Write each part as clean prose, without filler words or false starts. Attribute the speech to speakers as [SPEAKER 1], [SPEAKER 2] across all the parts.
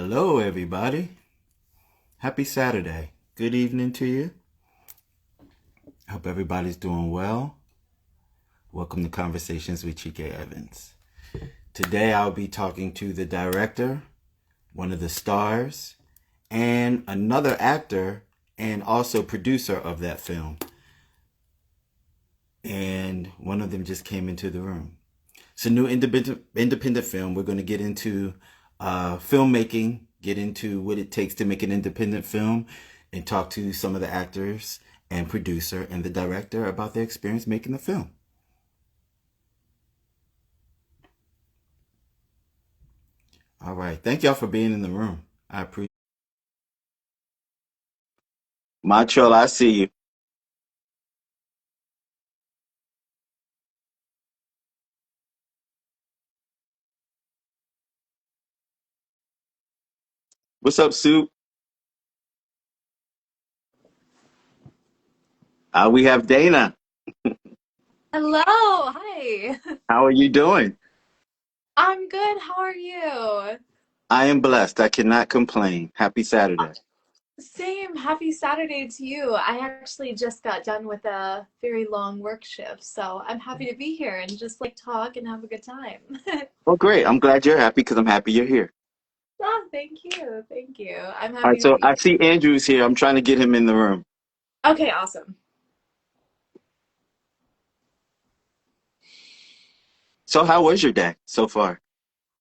[SPEAKER 1] Hello, everybody. Happy Saturday. Good evening to you. Hope everybody's doing well. Welcome to Conversations with Chike Evans. Today I'll be talking to the director, one of the stars, and another actor and also producer of that film. And one of them just came into the room. It's a new independent film. We're going to get into filmmaking, get into what it takes to make an independent film, and talk to some of the actors and producer and the director about their experience making the film. All right. Thank y'all for being in the room. I appreciate it. Montreal, I see you. What's up, Sue? We have Dana.
[SPEAKER 2] Hello, hi.
[SPEAKER 1] How are you doing?
[SPEAKER 2] I'm good. How are you?
[SPEAKER 1] I am blessed. I cannot complain. Happy Saturday.
[SPEAKER 2] Same. Happy Saturday to you. I actually just got done with a very long work shift, so I'm happy to be here and just like talk and have a good time.
[SPEAKER 1] Well, great. I'm glad you're happy because I'm happy you're here.
[SPEAKER 2] Oh, thank you. Thank you. I'm
[SPEAKER 1] All right.
[SPEAKER 2] happy to
[SPEAKER 1] So
[SPEAKER 2] be
[SPEAKER 1] I
[SPEAKER 2] here.
[SPEAKER 1] see Andrew's here. I'm trying to get him in the room.
[SPEAKER 2] Okay, awesome.
[SPEAKER 1] So how was your day so far?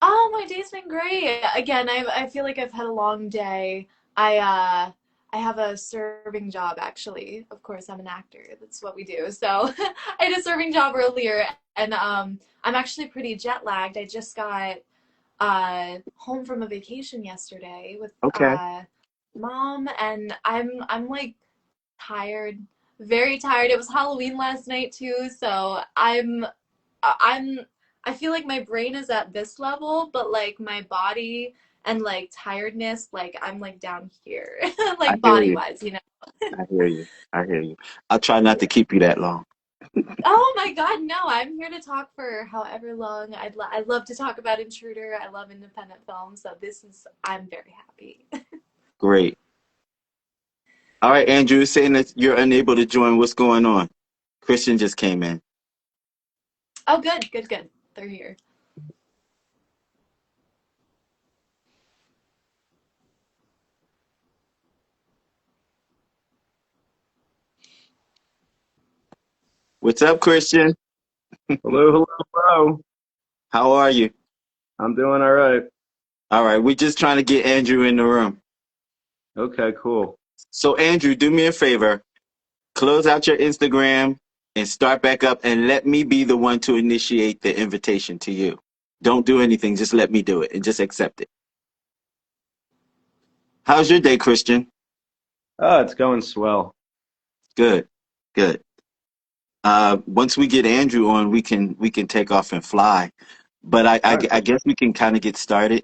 [SPEAKER 2] Oh, my day's been great. Again, I feel like I've had a long day. I have a serving job actually. Of course, I'm an actor. That's what we do. So I had a serving job earlier and I'm actually pretty jet lagged. I just got home from a vacation yesterday with
[SPEAKER 1] Okay.
[SPEAKER 2] mom and I'm like tired, very tired. It was Halloween last night too, so I'm I feel like my brain is at this level, but like my body and like tiredness, like I'm like down here,
[SPEAKER 1] I
[SPEAKER 2] like
[SPEAKER 1] hear
[SPEAKER 2] body
[SPEAKER 1] you.
[SPEAKER 2] wise, you know.
[SPEAKER 1] I hear you. I hear you. I'll try not to keep you that long.
[SPEAKER 2] Oh my God, no! I'm here to talk for however long. I'd love to talk about Intruder. I love independent films, so this is I'm very happy.
[SPEAKER 1] Great. All right, Andrew, saying that you're unable to join. What's going on? Christian just came in.
[SPEAKER 2] Oh, good, good, good. They're here.
[SPEAKER 1] What's up, Christian?
[SPEAKER 3] Hello, hello, hello.
[SPEAKER 1] How are you?
[SPEAKER 3] I'm doing all right.
[SPEAKER 1] All right, we're just trying to get Andrew in the room.
[SPEAKER 3] Okay, cool.
[SPEAKER 1] So, Andrew, do me a favor. Close out your Instagram and start back up and let me be the one to initiate the invitation to you. Don't do anything, just let me do it and just accept it. How's your day, Christian?
[SPEAKER 3] Oh, it's going swell.
[SPEAKER 1] Good. Good. Once we get Andrew on, we can take off and fly. But
[SPEAKER 3] All right.
[SPEAKER 1] I guess we can kind of get started.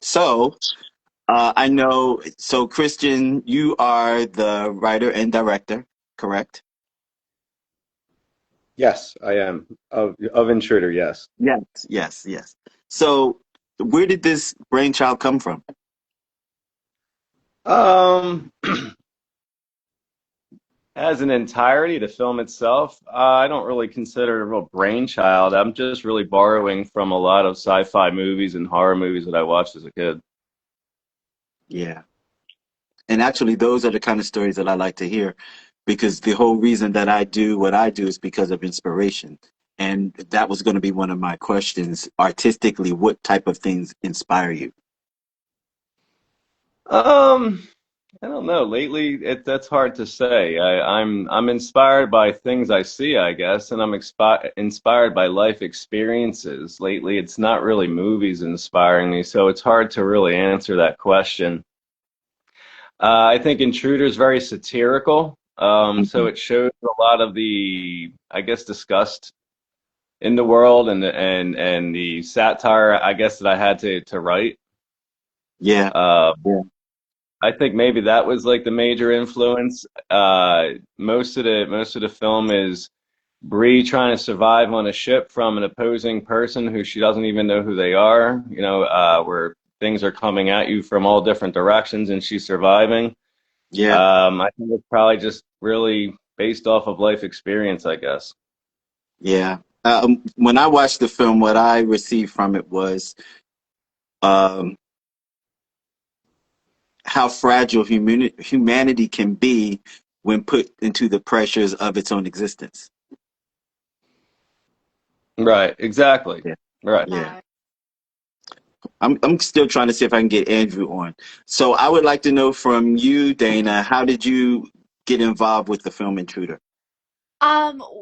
[SPEAKER 1] So I know. So Christian, you are the writer and director, correct?
[SPEAKER 3] Yes, I am of Intruder. Yes.
[SPEAKER 1] Yes. Yes. Yes. So where did this brainchild come from?
[SPEAKER 3] Um, as an entirety, the film itself, I don't really consider it a real brainchild. I'm just really borrowing from a lot of sci-fi movies and horror movies that I watched as a kid.
[SPEAKER 1] Yeah. And actually, those are the kind of stories that I like to hear because the whole reason that I do what I do is because of inspiration. And that was going to be one of my questions. Artistically, what type of things inspire you?
[SPEAKER 3] Um, I don't know. Lately, that's hard to say. I'm inspired by things I see, I guess, and I'm inspired by life experiences. Lately, it's not really movies inspiring me, so it's hard to really answer that question. I think Intruder is very satirical, so
[SPEAKER 1] Mhm.
[SPEAKER 3] it shows a lot of the, I guess, disgust in the world and the satire, I guess, that I had to write.
[SPEAKER 1] Yeah.
[SPEAKER 3] Uh,
[SPEAKER 1] Yeah.
[SPEAKER 3] I think maybe that was like the major influence. Most of the film is Bree trying to survive on a ship from an opposing person who she doesn't even know who they are. You know, we're things are coming at you from all different directions, and she's surviving.
[SPEAKER 1] Yeah,
[SPEAKER 3] I think it's probably just really based off of life experience, I guess.
[SPEAKER 1] yeah. When I watched the film, what I received from it was um, how fragile humanity can be when put into the pressures of its own existence.
[SPEAKER 3] Right, exactly.
[SPEAKER 1] Yeah,
[SPEAKER 3] Right.
[SPEAKER 1] yeah.
[SPEAKER 2] Uh,
[SPEAKER 1] I'm still trying to see if I can get Andrew on. So I would like to know from you, Dana, how did you get involved with the film Intruder?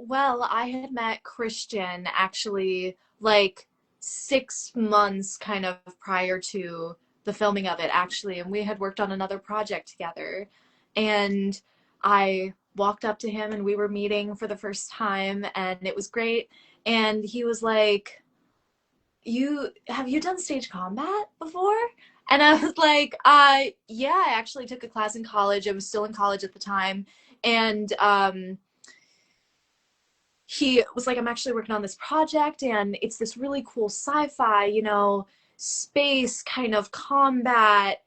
[SPEAKER 2] well, I had met Christian actually like 6 months kind of prior to the filming of it, actually, and we had worked on another project together. And I walked up to him and we were meeting for the first time, and it was great. And he was like, you done stage combat before? And I was like, yeah, I actually took a class in college. I was still in college at the time. And he was like, I'm actually working on this project, and it's this really cool sci-fi, space kind of combat.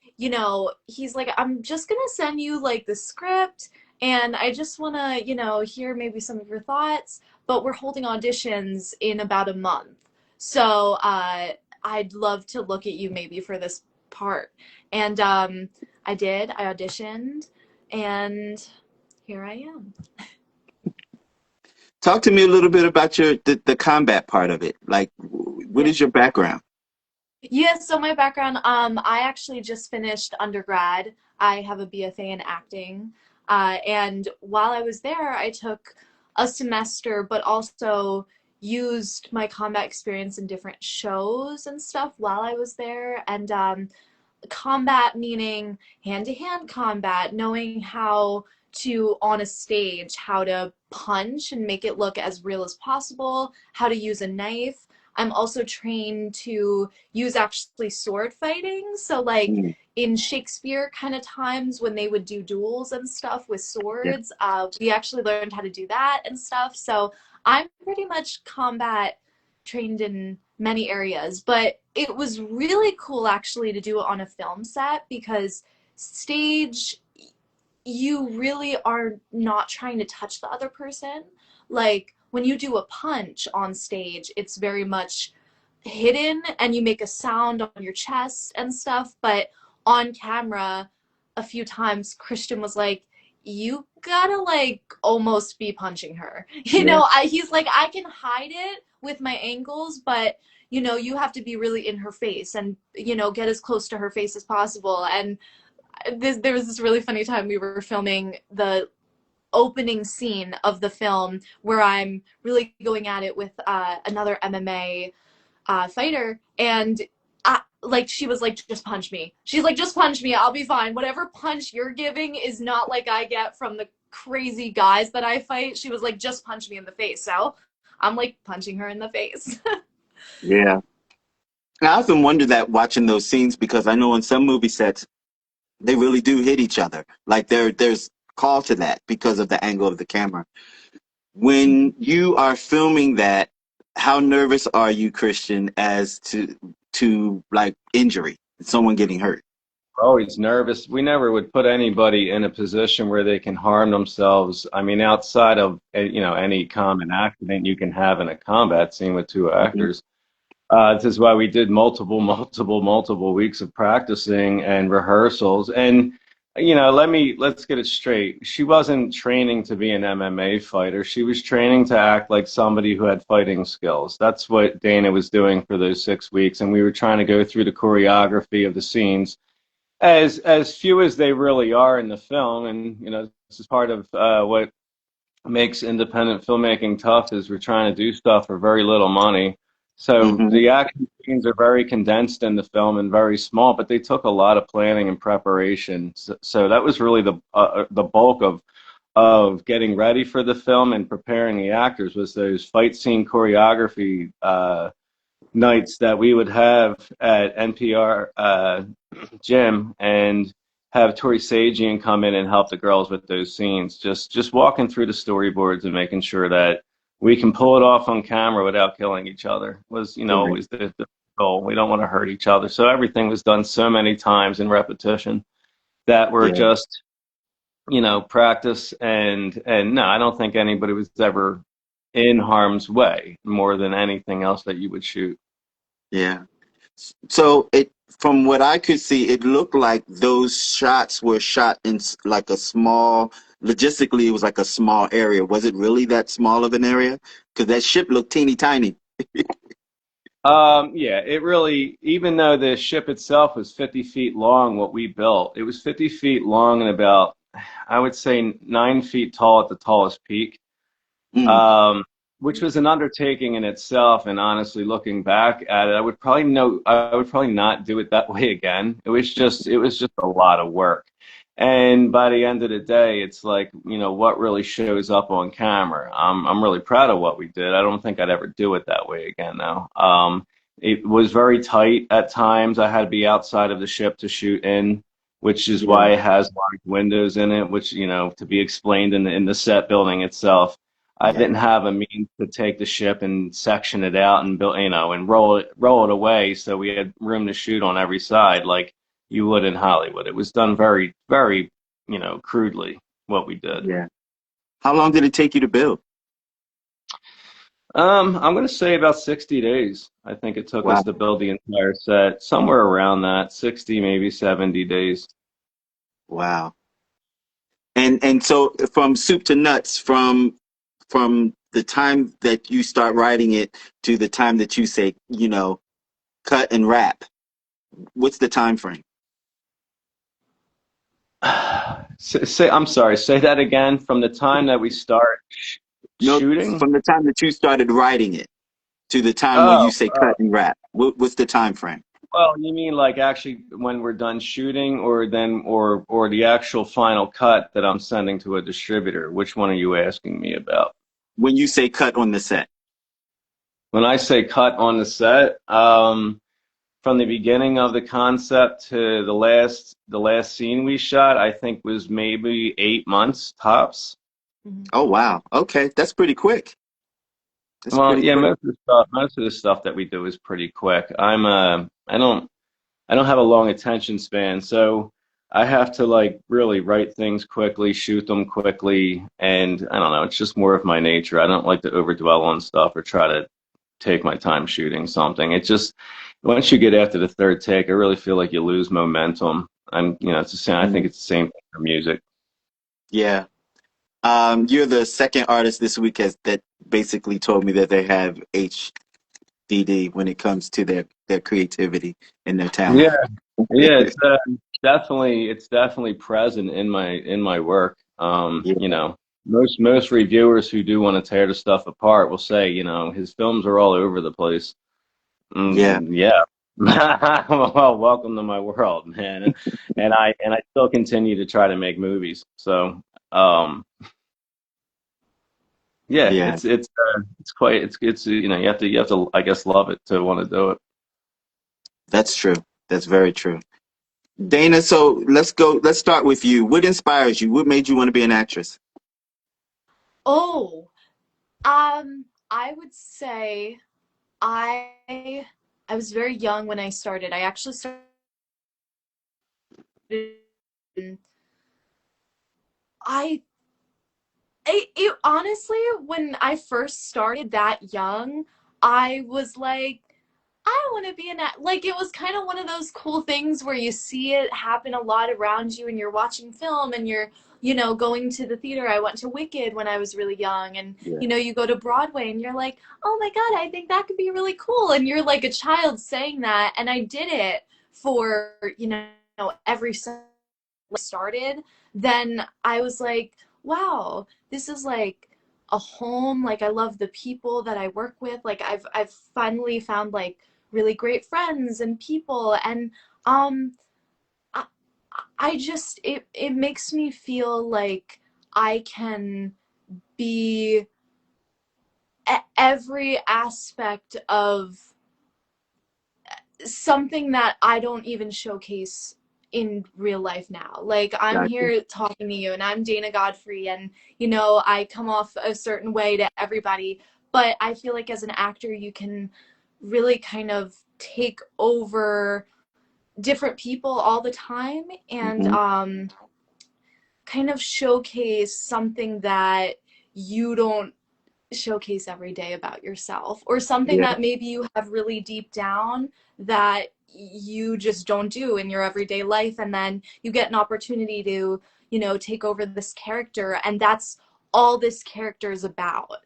[SPEAKER 2] He's like, I'm just gonna send you like the script, and I just wanna, hear maybe some of your thoughts. But we're holding auditions in about a month, so I'd love to look at you maybe for this part. And I did. I auditioned, and here I am.
[SPEAKER 1] Talk to me a little bit about the combat part of it. Like, what
[SPEAKER 2] Yeah.
[SPEAKER 1] is your background?
[SPEAKER 2] Yeah, so my background, I actually just finished undergrad. I have a BFA in acting. And while I was there, I took a semester, but also used my combat experience in different shows and stuff while I was there. And combat meaning hand-to-hand combat, knowing how to on a stage how to punch and make it look as real as possible, how to use a knife. I'm also trained to use actually sword fighting, so like
[SPEAKER 1] Mm,
[SPEAKER 2] in Shakespeare kind of times when they would do duels and stuff with
[SPEAKER 1] yeah.
[SPEAKER 2] swords, we actually learned how to do that and stuff. So I'm pretty much combat trained in many areas, but it was really cool actually to do it on a film set because stage, you really are not trying to touch the other person. Like when you do a punch on stage, it's very much hidden and you make a sound on your chest and stuff. But on camera, a few times, Christian was like, you gotta like almost be punching her.
[SPEAKER 1] Yeah.
[SPEAKER 2] He's like, I can hide it with my angles, but you have to be really in her face and, get as close to her face as possible. And there was this really funny time we were filming the opening scene of the film where I'm really going at it with another MMA fighter, and like she was like, just punch me. She's like, just punch me. I'll be fine. Whatever punch you're giving is not like I get from the crazy guys that I fight. She was like, just punch me in the face. So I'm like punching her in the face.
[SPEAKER 1] Yeah. I often wonder that watching those scenes because I know on some movie sets they really do hit each other. Like there's call to that because of the angle of the camera. When you are filming that, how nervous are you, Christian, as to like injury, someone getting hurt?
[SPEAKER 3] Always nervous. We never would put anybody in a position where they can harm themselves. I mean, outside of any common accident you can have in a combat scene with two
[SPEAKER 1] Hmm.
[SPEAKER 3] actors. This is why we did multiple weeks of practicing and rehearsals. And let's get it straight. She wasn't training to be an MMA fighter. She was training to act like somebody who had fighting skills. That's what Dana was doing for those 6 weeks, and we were trying to go through the choreography of the scenes as few as they really are in the film. And this is part of what makes independent filmmaking tough is we're trying to do stuff for very little money. So
[SPEAKER 1] Hmm.
[SPEAKER 3] the action scenes are very condensed in the film and very small, but they took a lot of planning and preparation. So that was really the bulk of getting ready for the film and preparing the actors was those fight scene choreography nights that we would have at NPR gym and have Tori Sagian come in and help the girls with those scenes. Just walking through the storyboards and making sure that we can pull it off on camera without killing each other was,
[SPEAKER 1] Right.
[SPEAKER 3] always the physical. We don't want to hurt each other. So everything was done so many times in repetition that we're
[SPEAKER 1] Yeah.
[SPEAKER 3] just, practice and no, I don't think anybody was ever in harm's way more than anything else that you would shoot.
[SPEAKER 1] Yeah. So from what I could see, it looked like those shots were shot in like a small, logistically, it was like a small area. Was it really that small of an area? Because that ship looked teeny tiny.
[SPEAKER 3] Yeah, it really, even though the ship itself was 50 feet long, what we built, it was 50 feet long and about, I would say, 9 feet tall at the tallest peak.
[SPEAKER 1] Mm,
[SPEAKER 3] um, which was an undertaking in itself. And honestly, looking back at it, I would probably not do it that way again. It was just a lot of work. And by the end of the day, it's like, what really shows up on camera. I'm really proud of what we did. I don't think I'd ever do it that way again, though. It was very tight at times. I had to be outside of the ship to shoot in, which is
[SPEAKER 1] yeah,
[SPEAKER 3] why it has large windows in it, which, to be explained in the set building itself. I didn't
[SPEAKER 1] yeah,
[SPEAKER 3] have a means to take the ship and section it out and build, and roll it away. So we had room to shoot on every side, like you would in Hollywood. It was done very, very, crudely what we did.
[SPEAKER 1] yeah. How long did it take you to build?
[SPEAKER 3] I'm going to say about 60 days. I think it took us
[SPEAKER 1] Wow,
[SPEAKER 3] to build the entire set, somewhere around that, 60, maybe 70 days.
[SPEAKER 1] wow. And so from soup to nuts, from the time that you start writing it to the time that you say, cut and wrap, what's the time frame?
[SPEAKER 3] I'm sorry, say that again. From the time that we start
[SPEAKER 1] No,
[SPEAKER 3] shooting?
[SPEAKER 1] from the time that you started writing it to the time when you
[SPEAKER 3] Oh,
[SPEAKER 1] say cut and wrap. What's the time frame?
[SPEAKER 3] well, you mean like actually when we're done shooting, or then or the actual final cut that I'm sending to a distributor? Which one are you asking me about?
[SPEAKER 1] When you say cut on the set.
[SPEAKER 3] When I say cut on the set, from the beginning of the concept to the last scene we shot, I think was maybe 8 months tops.
[SPEAKER 2] Mhm.
[SPEAKER 1] Oh wow. Okay, that's pretty quick. That's
[SPEAKER 3] Well,
[SPEAKER 1] pretty
[SPEAKER 3] yeah,
[SPEAKER 1] quick.
[SPEAKER 3] most of the stuff that we do is pretty quick. I don't have a long attention span, so I have to like really write things quickly, shoot them quickly, and I don't know, it's just more of my nature. I don't like to overdwell on stuff or try to take my time shooting something. It just once you get after the third take, I really feel like you lose momentum. It's the same. I think
[SPEAKER 1] Mm,
[SPEAKER 3] it's the same thing for music.
[SPEAKER 1] yeah. You're the second artist this week that basically told me that they have HDD when it comes to their creativity and their talent.
[SPEAKER 3] Yeah, yeah, it's definitely present in my work.
[SPEAKER 1] Yeah,
[SPEAKER 3] Most reviewers who do want to tear the stuff apart will say, his films are all over the place.
[SPEAKER 1] yeah,
[SPEAKER 3] Yeah. Well, welcome to my world, man. And I still continue to try to make movies. So, yeah,
[SPEAKER 1] yeah.
[SPEAKER 3] it's quite it's you have to I guess love it to want to do it.
[SPEAKER 1] That's true. That's very true. Dana, so let's go. Let's start with you. What inspires you? What made you want to be an actress?
[SPEAKER 2] Oh, I would say I I was very young when I started. I actually started I it honestly, when I first started that young, I was like, I want to be an act. Like it was kind of one of those cool things where you see it happen a lot around you, and you're watching film, and you're going to the theater. I went to Wicked when I was really young, and
[SPEAKER 1] Yeah,
[SPEAKER 2] you go to Broadway, and you're like, oh my god, I think that could be really cool, and you're like a child saying that, and I did it for every started, then I was like, wow, this is like a home. Like I love the people that I work with. Like I've finally found like really great friends and people, and um I, I just it makes me feel like I can be every aspect of something that I don't even showcase in real life now. Like I'm
[SPEAKER 1] gotcha.
[SPEAKER 2] here talking to you and I'm Dana Godfrey, and I come off a certain way to everybody, but I feel like as an actor you can really kind of take over different people all the time and
[SPEAKER 1] Hmm.
[SPEAKER 2] kind of showcase something that you don't showcase every day about yourself, or something
[SPEAKER 1] Yeah.
[SPEAKER 2] that maybe you have really deep down that you just don't do in your everyday life, and then you get an opportunity to, take over this character, and that's all this character is about.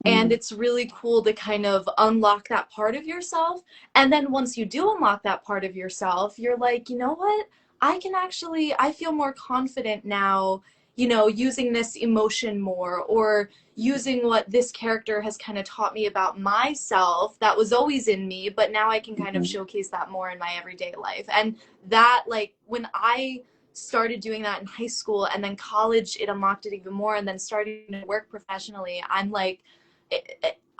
[SPEAKER 2] And
[SPEAKER 1] Mm.
[SPEAKER 2] it's really cool to kind of unlock that part of yourself. And then once you do unlock that part of yourself, you're like, you know what? I feel more confident now, using this emotion more, or using what this character has kind of taught me about myself that was always in me, but now I can kind of
[SPEAKER 1] Mhm.
[SPEAKER 2] showcase that more in my everyday life. And that, like, when I started doing that in high school, and then college, it unlocked it even more, and then starting to work professionally, I'm like,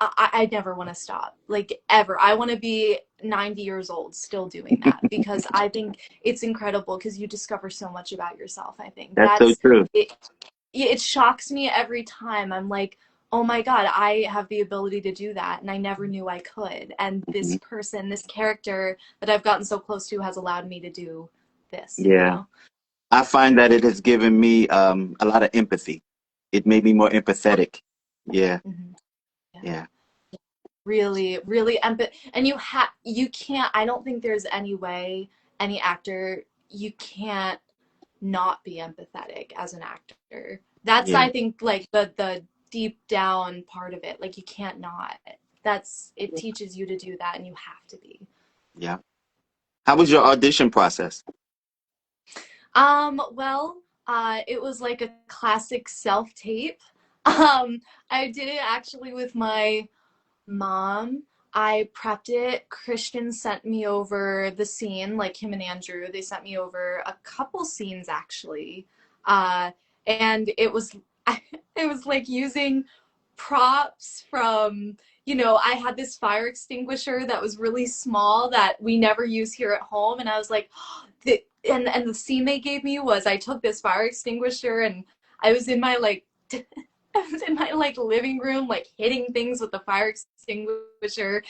[SPEAKER 2] I never want to stop, like, ever. I want to be 90 years old still doing that, because I think it's incredible, because you discover so much about yourself. I think
[SPEAKER 1] That's so true.
[SPEAKER 2] it shocks me every time. I'm like, oh my God, I have the ability to do that, and I never knew I could. And this
[SPEAKER 1] Hmm.
[SPEAKER 2] person, this character that I've gotten so close to, has allowed me to do this,
[SPEAKER 1] Yeah. I find that it has given me a lot of empathy. It made me more empathetic. Yeah.
[SPEAKER 2] Mhm. Yeah.
[SPEAKER 1] Yeah.
[SPEAKER 2] Really, really and you can't, I don't think there's any way, any actor, you can't not be empathetic as an actor. That's,
[SPEAKER 1] Yeah.
[SPEAKER 2] I think, like, the deep down part of it. Like, you can't not. That's, it teaches you to do that, and you have to be.
[SPEAKER 1] Yeah. How was your audition process?
[SPEAKER 2] Well, it was like a classic self tape. I did it actually with my mom. I prepped it. Christian sent me over the scene, like him and Andrew. They sent me over a couple scenes actually. Uh, and it was it was like using props from, I had this fire extinguisher that was really small that we never use here at home, and I was like, and the scene they gave me was, I took this fire extinguisher, and I was in my like I was in my like living room, like hitting things with the fire extinguisher.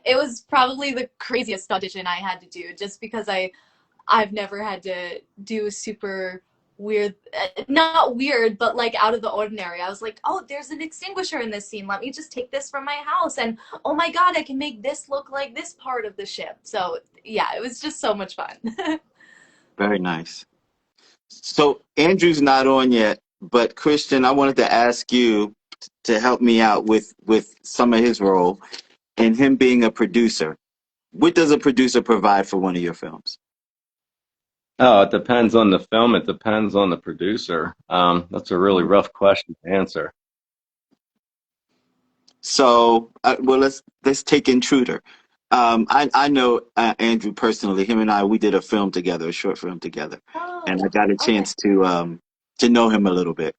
[SPEAKER 2] It was probably the craziest audition I had to do, just because I've never had to do super weird, not weird, but like out of the ordinary. I was like, oh, there's an extinguisher in this scene. Let me just take this from my house, and oh my God, I can make this look like this part of the ship. So yeah, it was just so much fun.
[SPEAKER 1] Very nice. So Andrew's not on yet, but Christian, I wanted to ask you to help me out with some of his role and him being a producer. What does a producer provide for one of your films?
[SPEAKER 3] Oh, it depends on the film. It depends on the producer. That's a really rough question to answer.
[SPEAKER 1] So, well, let's take Intruder. I know Andrew personally. Him and I, we did a film together, a short film together, and I
[SPEAKER 2] Oh,
[SPEAKER 1] got a
[SPEAKER 2] okay.
[SPEAKER 1] chance to know him a little bit.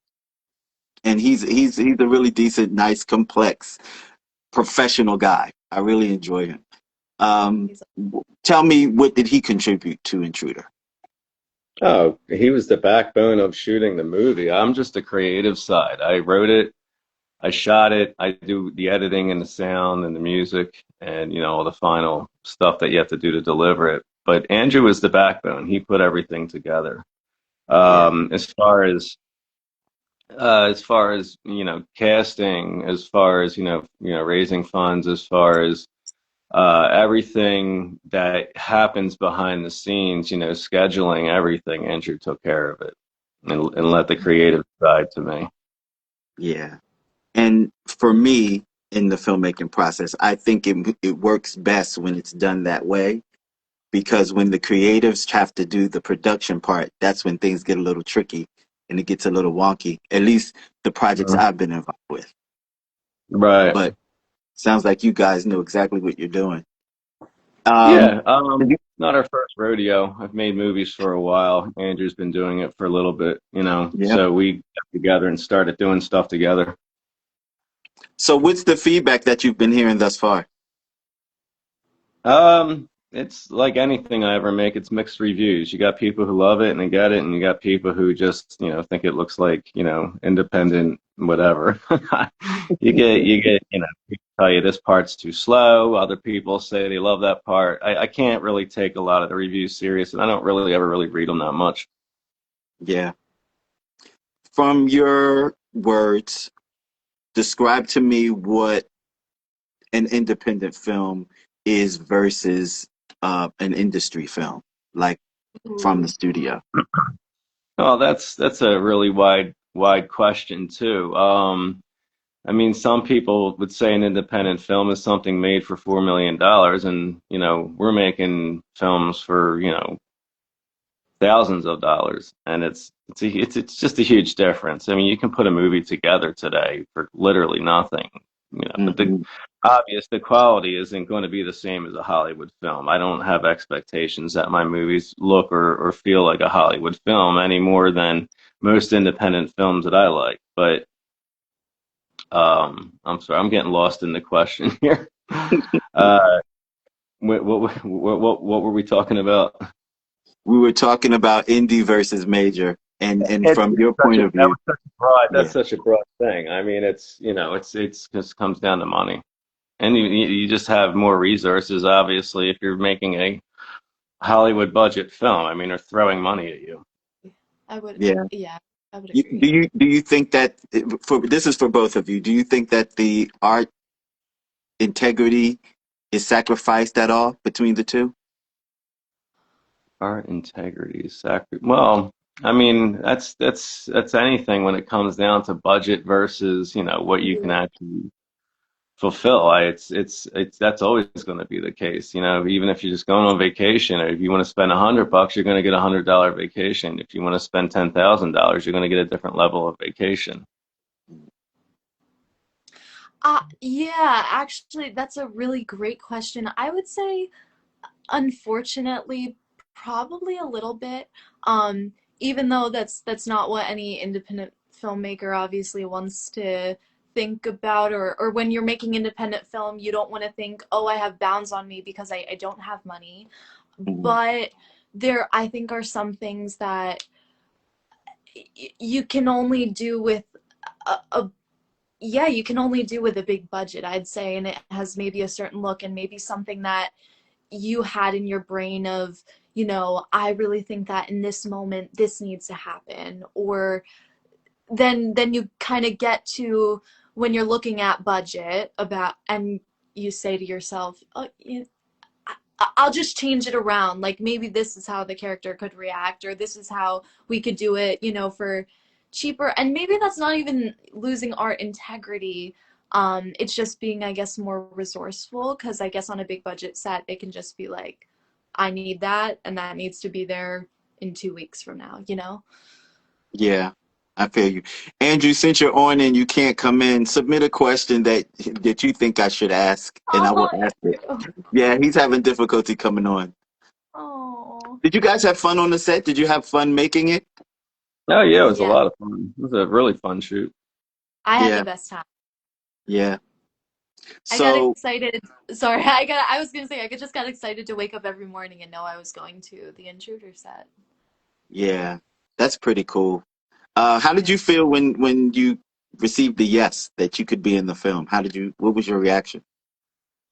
[SPEAKER 1] And he's a really decent, nice, complex, professional guy. I really enjoy him. Um,
[SPEAKER 2] He's
[SPEAKER 1] Tell me, what did he contribute to Intruder?
[SPEAKER 3] Oh, he was the backbone of shooting the movie. I'm just the creative side. I wrote it, I shot it, I do the editing and the sound and the music and all the final stuff that you have to do to deliver it. But Andrew was the backbone. He put everything together.
[SPEAKER 1] Yeah,
[SPEAKER 3] As far as casting, as far as raising funds, as far as everything that happens behind the scenes, scheduling everything, Andrew took care of it and let the creative side to me.
[SPEAKER 1] yeah. And for me, in the filmmaking process, I think it works best when it's done that way, because when the creatives have to do the production part, that's when things get a little tricky and it gets a little wonky. At least the projects
[SPEAKER 3] Mhm.
[SPEAKER 1] I've been involved with.
[SPEAKER 3] Right.
[SPEAKER 1] But sounds like you guys know exactly what you're doing. Um,
[SPEAKER 3] Yeah. Not our first rodeo. I've made movies for a while. Andrew's been doing it for a little bit,
[SPEAKER 1] yeah.
[SPEAKER 3] so we got together and started doing stuff together.
[SPEAKER 1] So what's the feedback that you've been hearing thus far?
[SPEAKER 3] it's like anything I ever make, it's mixed reviews. You got people who love it and they get it, and you got people who just, think it looks like, independent whatever. You get, people tell you this part's too slow. Other people say they love that part. I can't really take a lot of the reviews serious, and I don't really ever really read them that much.
[SPEAKER 1] Yeah. From your words, describe to me what an independent film is versus an industry film, like from the
[SPEAKER 2] Ooh.
[SPEAKER 1] studio.
[SPEAKER 3] Oh, that's a really wide question too. I mean, some people would say an independent film is something made for $4 million, and we're making films for thousands of dollars, and it's just a huge difference. I mean, you can put a movie together today for literally nothing, but
[SPEAKER 1] Hmm.
[SPEAKER 3] the quality isn't going to be the same as a Hollywood film. I don't have expectations that my movies look or feel like a Hollywood film any more than most independent films that I like. But I'm sorry, I'm getting lost in the question here. Uh, what were we talking about?
[SPEAKER 1] We were talking about indie versus major, and
[SPEAKER 3] It's
[SPEAKER 1] from your point of view,
[SPEAKER 3] that's
[SPEAKER 1] yeah,
[SPEAKER 3] such a broad thing. I mean, it's just comes down to money, and you just have more resources. Obviously, if you're making a Hollywood budget film, I mean, they're throwing money at you.
[SPEAKER 2] I would,
[SPEAKER 1] yeah.
[SPEAKER 2] yeah, I would
[SPEAKER 1] Do
[SPEAKER 2] agree.
[SPEAKER 1] you think that for this is for both of you? Do you think that the art integrity is sacrificed at all between the two?
[SPEAKER 3] Art integrity is sacred. Well, I mean, that's anything when it comes down to budget versus what you can
[SPEAKER 2] Yeah.
[SPEAKER 3] actually fulfill. It's that's always going to be the case. Even if you're just going on vacation, or if you want to spend $100, you're going to get $100 vacation. If you want to spend $10,000, you're going to get a different level of vacation.
[SPEAKER 2] Yeah, actually, that's a really great question. I would say, unfortunately, probably a little bit. Um, Even though that's not what any independent filmmaker obviously wants to think about, or when you're making independent film, you don't want to think, oh, I have bounds on me because I don't have money.
[SPEAKER 1] Mhm.
[SPEAKER 2] But there, I think, are some things that you can only do with a yeah, you can only do with a big budget, I'd say, and it has maybe a certain look and maybe something that you had in your brain of, I really think that in this moment this needs to happen. Or then you kind of get to when you're looking at budget about and you say to yourself, oh, I'll just change it around. Like maybe this is how the character could react, or this is how we could do it, for cheaper. And maybe that's not even losing art integrity. It's just being, I guess, more resourceful because I guess on a big budget set, they can just be like, I need that, and that needs to be there in 2 weeks from now?
[SPEAKER 1] Yeah, I feel you. Andrew, since you're on and you can't come in, submit a question that you think I should ask, and I will
[SPEAKER 2] Oh,
[SPEAKER 1] ask it.
[SPEAKER 2] Andrew.
[SPEAKER 1] Yeah, he's having difficulty coming on.
[SPEAKER 2] Oh,
[SPEAKER 1] Did you guys have fun on the set? Did you have fun making it?
[SPEAKER 3] Oh yeah, it was a
[SPEAKER 2] yeah.
[SPEAKER 3] lot of fun. It was a really fun shoot.
[SPEAKER 2] I had the
[SPEAKER 1] Yeah,
[SPEAKER 2] best time.
[SPEAKER 1] yeah.
[SPEAKER 2] I got
[SPEAKER 1] So,
[SPEAKER 2] excited. Sorry, I was gonna say I just got excited to wake up every morning and know I was going to the Intruder set.
[SPEAKER 1] yeah, that's pretty cool. How did
[SPEAKER 2] Yeah.
[SPEAKER 1] you feel when you received the yes that you could be in the film? What was your reaction?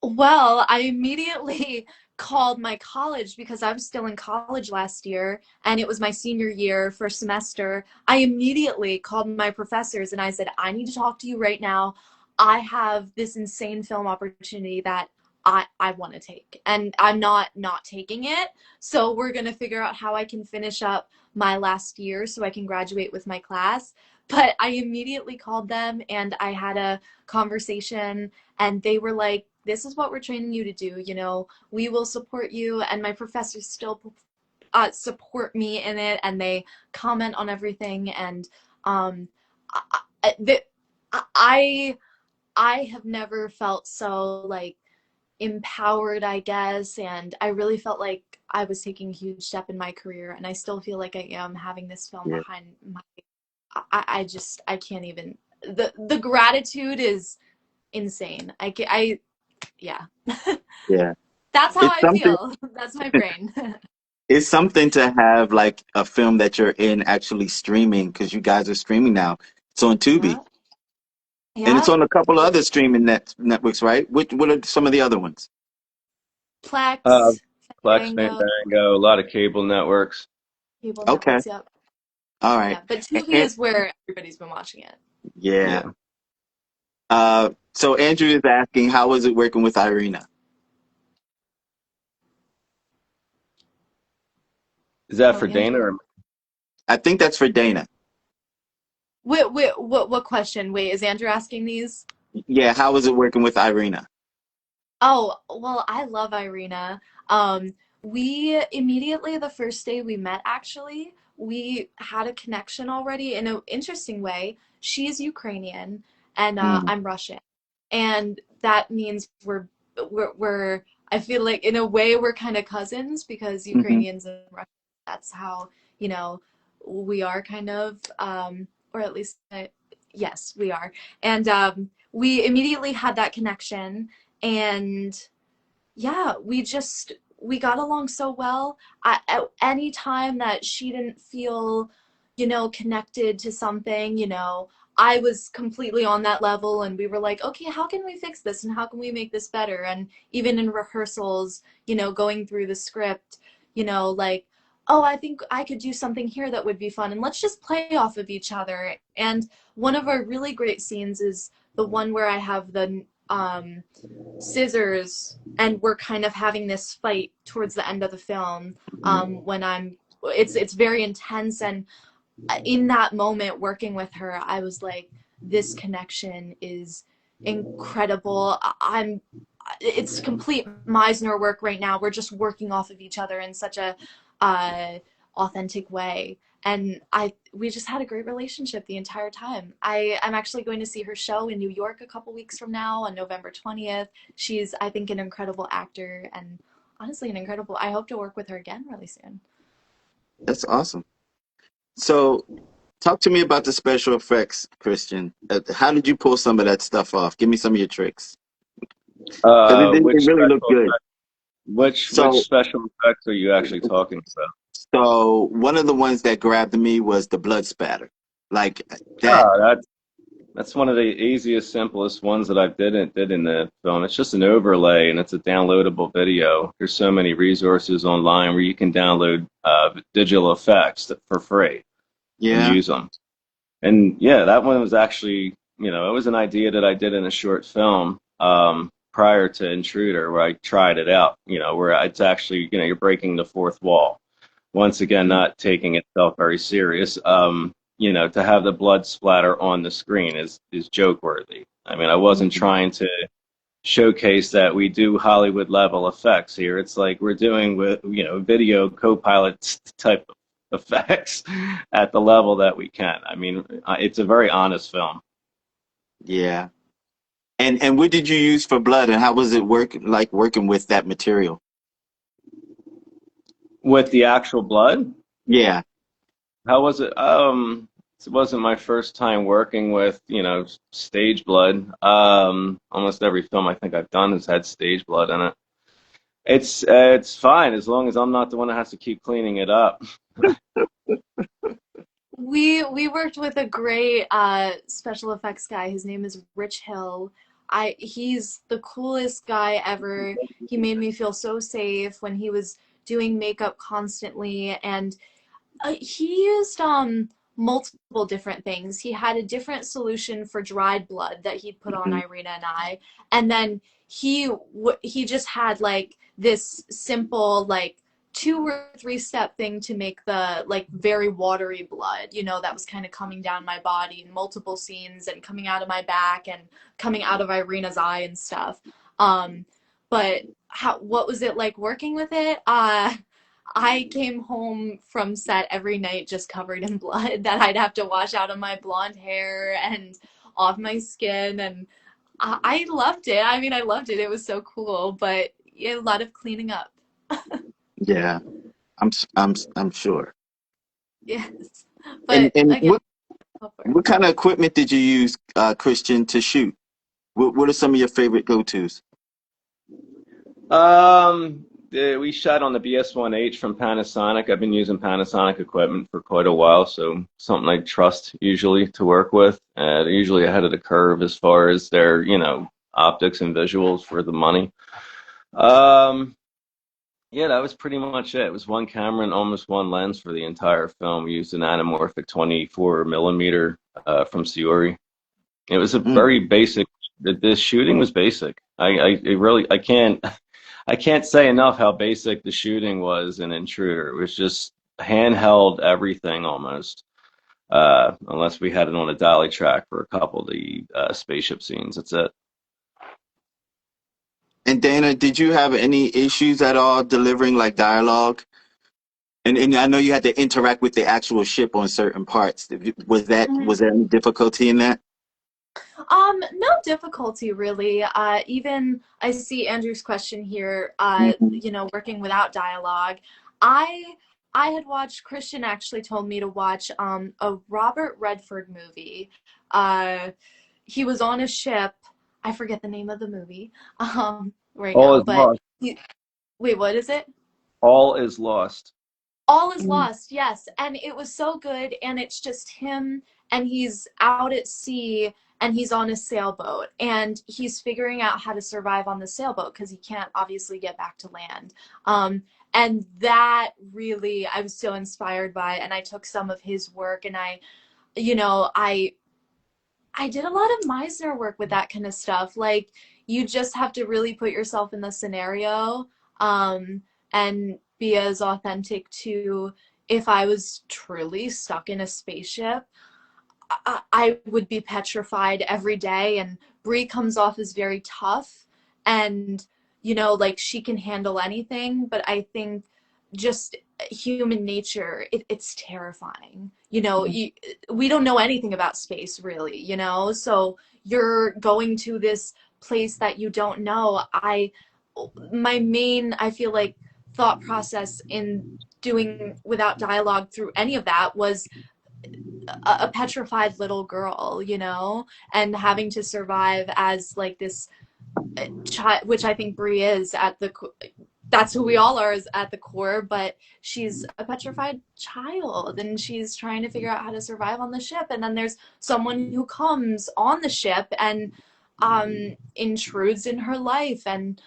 [SPEAKER 2] Well, I immediately called my college because I was still in college last year and it was my senior year, first semester. I immediately called my professors and I said, I need to talk to you right now. I have this insane film opportunity that I want to take and I'm not taking it. So we're going to figure out how I can finish up my last year so I can graduate with my class. But I immediately called them and I had a conversation and they were like, this is what we're training you to do, we will support you. And my professors still support me in it and they comment on everything. And um, I, I I have never felt so like empowered, I guess, and I really felt like I was taking a huge step in my career, and I still feel like I am having this film
[SPEAKER 1] Yeah,
[SPEAKER 2] behind my. I can't even. The gratitude is insane. Yeah.
[SPEAKER 1] yeah.
[SPEAKER 2] That's how
[SPEAKER 1] It's
[SPEAKER 2] I
[SPEAKER 1] something.
[SPEAKER 2] feel. That's my brain.
[SPEAKER 1] It's something to have like a film that you're in actually streaming because you guys are streaming now. It's on Tubi
[SPEAKER 2] Yeah.
[SPEAKER 1] and it's
[SPEAKER 2] Yeah.
[SPEAKER 1] on a couple other streaming networks, right? What are some of the other ones?
[SPEAKER 3] Uh,
[SPEAKER 2] Plex,
[SPEAKER 3] Plex,
[SPEAKER 2] Fandango,
[SPEAKER 3] Fandango, a lot of cable networks.
[SPEAKER 2] cable
[SPEAKER 1] Okay,
[SPEAKER 2] networks. Yep.
[SPEAKER 1] all right.
[SPEAKER 2] Yeah. But
[SPEAKER 1] And,
[SPEAKER 2] Tubi is where everybody's been watching it.
[SPEAKER 1] yeah.
[SPEAKER 3] Yeah.
[SPEAKER 1] So Andrew is asking, how was it working with Irina?
[SPEAKER 3] Is that
[SPEAKER 2] Oh,
[SPEAKER 3] for Dana
[SPEAKER 2] Andrew.
[SPEAKER 3] or
[SPEAKER 1] I think that's for Dana.
[SPEAKER 2] Wait, what question? Wait, is Andrew asking these?
[SPEAKER 1] Yeah, how was it working with Irina?
[SPEAKER 2] Oh, well, I love Irina. We immediately the first day we met, actually, we had a connection already in an interesting way. She's Ukrainian and
[SPEAKER 1] Mm,
[SPEAKER 2] I'm Russian. And that means we're I feel like in a way we're kind of cousins because
[SPEAKER 1] hmm.
[SPEAKER 2] Ukrainians and Russians, that's how, you know, we are kind of, or at least, yes, we are. And we immediately had that connection and yeah, we got along so well. At any time that she didn't feel, connected to something, I was completely on that level, and we were like, okay, how can we fix this and how can we make this better? And even in rehearsals, going through the script, like, oh, I think I could do something here that would be fun, and let's just play off of each other. And one of our really great scenes is the one where I have the scissors and we're kind of having this fight towards the end of the film, when it's very intense, and in that moment working with her I was like, this connection is incredible. I'm It's complete Meisner work right now. We're just working off of each other in such a uh, authentic way. And we just had a great relationship the entire time. I'm actually going to see her show in New York a couple weeks from now on November 20th. She's, I think, an incredible actor and honestly an incredible. I hope to work with her again really soon.
[SPEAKER 1] That's awesome. So talk to me about the special effects, Christian. How did you pull some of that stuff off? Give me some of your tricks. Because it
[SPEAKER 3] which
[SPEAKER 1] really looked
[SPEAKER 3] special
[SPEAKER 1] good.
[SPEAKER 3] effects? Which
[SPEAKER 1] So,
[SPEAKER 3] special effects are you actually talking about?
[SPEAKER 1] so one of the ones that grabbed me was the blood spatter. Like that,
[SPEAKER 3] Oh, that's one of the easiest, simplest ones that I did in the film. It's just an overlay and it's a downloadable video. There's so many resources online where you can download digital effects for free and
[SPEAKER 1] yeah,
[SPEAKER 3] use them. And yeah, that one was actually, it was an idea that I did in a short film prior to Intruder, where I tried it out, where it's actually, you're breaking the fourth wall. Once again, not taking itself very serious. To have the blood splatter on the screen is joke worthy. I mean, I wasn't
[SPEAKER 1] mhm,
[SPEAKER 3] trying to showcase that we do Hollywood level effects here. It's like we're doing with video co-pilot type of effects at the level that we can. I mean, it's a very honest film.
[SPEAKER 1] yeah. And what did you use for blood, and how was it working with that material?
[SPEAKER 3] With the actual blood,
[SPEAKER 1] Yeah,
[SPEAKER 3] how was it? It wasn't my first time working with, stage blood. Almost every film I think I've done has had stage blood in it. It's fine as long as I'm not the one that has to keep cleaning it up.
[SPEAKER 2] We worked with a great special effects guy. His name is Rich Hill. He's the coolest guy ever. He made me feel so safe when he was doing makeup constantly, and he used multiple different things. He had a different solution for dried blood that he'd put on
[SPEAKER 1] mhm,
[SPEAKER 2] Irina and I, and then he just had like this simple like 2 or 3 step thing to make the like very watery blood, that was kind of coming down my body in multiple scenes and coming out of my back and coming out of Irina's eye and stuff. Um, but what was it like working with it? I came home from set every night just covered in blood that I'd have to wash out of my blonde hair and off my skin. And I loved it. I mean, I loved it. It was so cool, but yeah, a lot of cleaning up.
[SPEAKER 1] yeah. I'm sure.
[SPEAKER 2] Yes.
[SPEAKER 1] And
[SPEAKER 2] But
[SPEAKER 1] and
[SPEAKER 2] again,
[SPEAKER 1] what
[SPEAKER 2] go for it.
[SPEAKER 1] what kind of equipment did you use, Christian, to shoot? What are some of your favorite go-tos?
[SPEAKER 3] We shot on the BS-1H from Panasonic. I've been using Panasonic equipment for quite a while, so something I trust usually to work with. They're usually ahead of the curve as far as their, optics and visuals for the money. Um, yeah, that was pretty much it. It was one camera and almost one lens for the entire film. We used an anamorphic 24 millimeter from Siori. It was a
[SPEAKER 1] Mm.
[SPEAKER 3] very basic. The shooting was basic. It really I can't say enough how basic the shooting was in Intruder. It was just handheld everything almost, unless we had it on a dolly track for a couple of the spaceship scenes. That's it.
[SPEAKER 1] And Dana, did you have any issues at all delivering like dialogue? And I know you had to interact with the actual ship on certain parts. Was there any difficulty in that?
[SPEAKER 2] No difficulty really. Even I see Andrew's question here,
[SPEAKER 1] Hmm.
[SPEAKER 2] working without dialogue. I I had watched, Christian actually told me to watch a Robert Redford movie. Uh, he was on a ship. I forget the name of the movie right
[SPEAKER 3] All
[SPEAKER 2] now,
[SPEAKER 3] is
[SPEAKER 2] but
[SPEAKER 3] lost.
[SPEAKER 2] wait, what is it?
[SPEAKER 3] All is lost.
[SPEAKER 2] All is
[SPEAKER 1] Mm.
[SPEAKER 2] lost, yes. And it was so good. And it's just him, and he's out at sea, and he's on a sailboat, and he's figuring out how to survive on the sailboat because he can't obviously get back to land. And that really, I was so inspired by, and I took some of his work, and you know, I I did a lot of Meisner work with that kind of stuff. Like, you just have to really put yourself in the scenario, and be as authentic to, if I was truly stuck in a spaceship, I would be petrified every day. And Brie comes off as very tough, and like, she can handle anything. But I think just human nature, it's terrifying. We don't know anything about space really. So you're going to this place that you don't know. My main, I feel like, thought process in doing without dialogue through any of that was a petrified little girl, and having to survive as like this child, which I think Brie is at the that's who we all are, is at the core. But she's a petrified child, and she's trying to figure out how to survive on the ship. And then there's someone who comes on the ship and intrudes in her life. And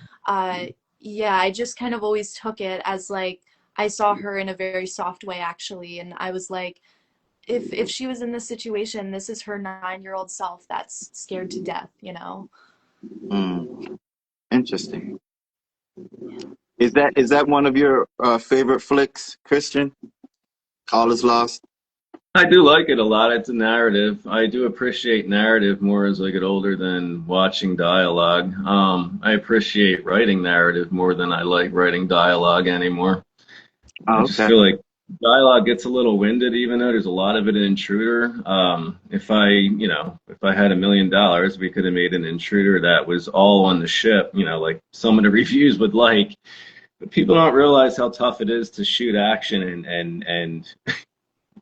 [SPEAKER 2] yeah, I just kind of always took it as like, I saw her in a very soft way actually, and I was like, if she was in this situation, this is her 9-year-old self that's scared to death.
[SPEAKER 1] Mm. Interesting.
[SPEAKER 2] Yeah.
[SPEAKER 1] Is that one of your favorite flicks, Christian? All is lost.
[SPEAKER 3] I do like it a lot. It's a narrative. I do appreciate narrative more as I get older than watching dialogue. I appreciate writing narrative more than I like writing dialogue anymore. I
[SPEAKER 1] Oh,
[SPEAKER 3] just
[SPEAKER 1] okay.
[SPEAKER 3] feel like dialogue gets a little winded, even though there's a lot of it in Intruder. If I had $1 million, we could have made an Intruder that was all on the ship, like some of the reviews would like. But people don't realize how tough it is to shoot action and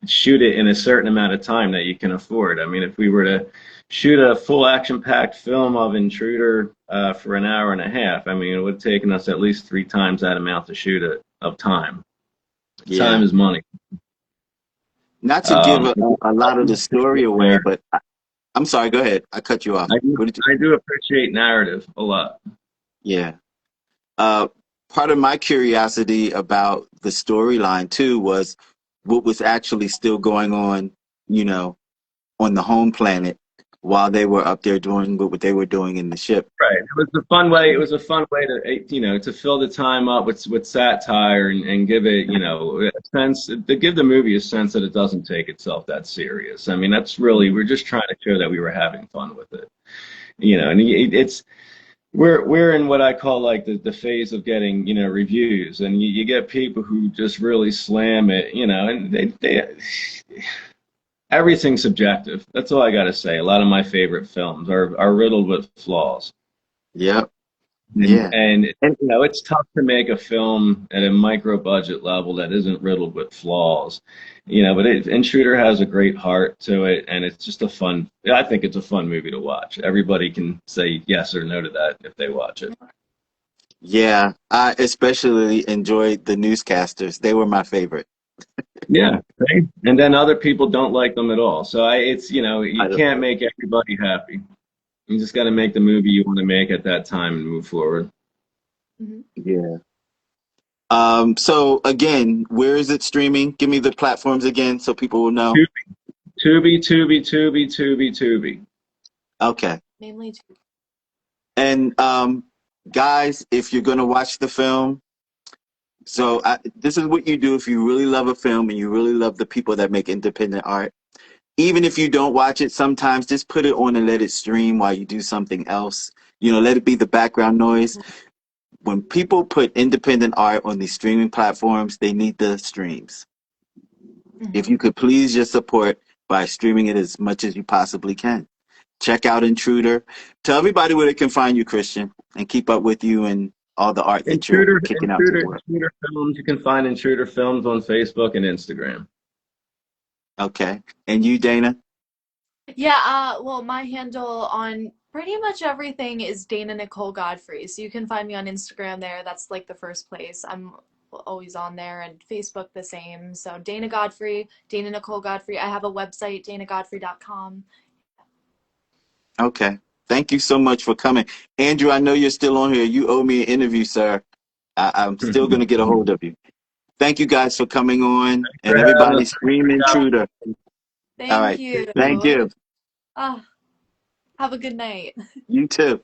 [SPEAKER 3] shoot it in a certain amount of time that you can afford. I mean, if we were to shoot a full action-packed film of Intruder for an hour and a half, I mean, it would have taken us at least 3 times that amount to shoot it of time. Time
[SPEAKER 1] Yeah.
[SPEAKER 3] is money.
[SPEAKER 1] Not to give
[SPEAKER 3] Um,
[SPEAKER 1] a lot of the story away,
[SPEAKER 3] there.
[SPEAKER 1] but I'm sorry. Go ahead. I cut you off.
[SPEAKER 3] I do,
[SPEAKER 1] What did you?
[SPEAKER 3] I do appreciate narrative a lot.
[SPEAKER 1] Yeah. Uh, Part of my curiosity about the storyline too was what was actually still going on, you know, on the home planet while they were up there doing what they were doing in the ship.
[SPEAKER 3] Right. It was a fun way. It was a fun way to, to fill the time up with satire and give it, a sense to give the movie a sense that it doesn't take itself that serious. I mean, that's really, we're just trying to show that we were having fun with it, and it's, we're in what I call like the phase of getting, reviews, and you get people who just really slam it, and they everything's subjective. That's all I got to say. A lot of my favorite films are riddled with flaws.
[SPEAKER 1] Yep.
[SPEAKER 3] And,
[SPEAKER 1] Yeah.
[SPEAKER 3] and
[SPEAKER 1] And
[SPEAKER 3] it's tough to make a film at a micro budget level that isn't riddled with flaws, but Intruder has a great heart to it, and it's just I think it's a fun movie to watch. Everybody can say yes or no to that if they watch it.
[SPEAKER 1] Yeah, I especially enjoyed the newscasters. They were my favorite.
[SPEAKER 3] Yeah, right? And then other people don't like them at all. So it's,
[SPEAKER 1] I
[SPEAKER 3] you
[SPEAKER 1] don't,
[SPEAKER 3] can't make everybody happy. You just got to make the movie you want to make at that time and move forward.
[SPEAKER 2] Mhm.
[SPEAKER 1] yeah. So again, where is it streaming? Give me the platforms again so people will know.
[SPEAKER 3] Tubi.
[SPEAKER 1] Okay.
[SPEAKER 2] Mainly two.
[SPEAKER 1] And guys, if you're gonna watch the film, this is what you do if you really love a film and you really love the people that make independent art. Even if you don't watch it, sometimes just put it on and let it stream while you do something else. Let it be the background noise. When people put independent art on these streaming platforms, they need the streams. If
[SPEAKER 2] Mhm.
[SPEAKER 1] you could please just support by streaming it as much as you possibly can. Check out Intruder. Tell everybody where they can find you, Christian, and keep up with you and all the art that you're kicking out to the world.
[SPEAKER 3] Intruder Films. You can find Intruder Films on Facebook and Instagram.
[SPEAKER 1] Okay. And you, Dana?
[SPEAKER 2] Yeah, well, my handle on pretty much everything is Dana Nicole Godfrey. So you can find me on Instagram there. That's like the first place. I'm always on there, and Facebook the same. So Dana Godfrey, Dana Nicole Godfrey. I have a website, danagodfrey.com.
[SPEAKER 1] Okay. Thank you so much for coming. Andrew, I know you're still on here. You owe me an interview, sir. I'm still going to get a
[SPEAKER 3] Thanks
[SPEAKER 1] hold of you. Thank you guys for coming on.
[SPEAKER 3] for
[SPEAKER 1] And
[SPEAKER 3] having
[SPEAKER 1] everybody
[SPEAKER 3] us.
[SPEAKER 1] scream Intruder. All
[SPEAKER 2] Thank
[SPEAKER 1] right.
[SPEAKER 2] you.
[SPEAKER 1] Thank you.
[SPEAKER 2] Ah, have a good night.
[SPEAKER 1] You too.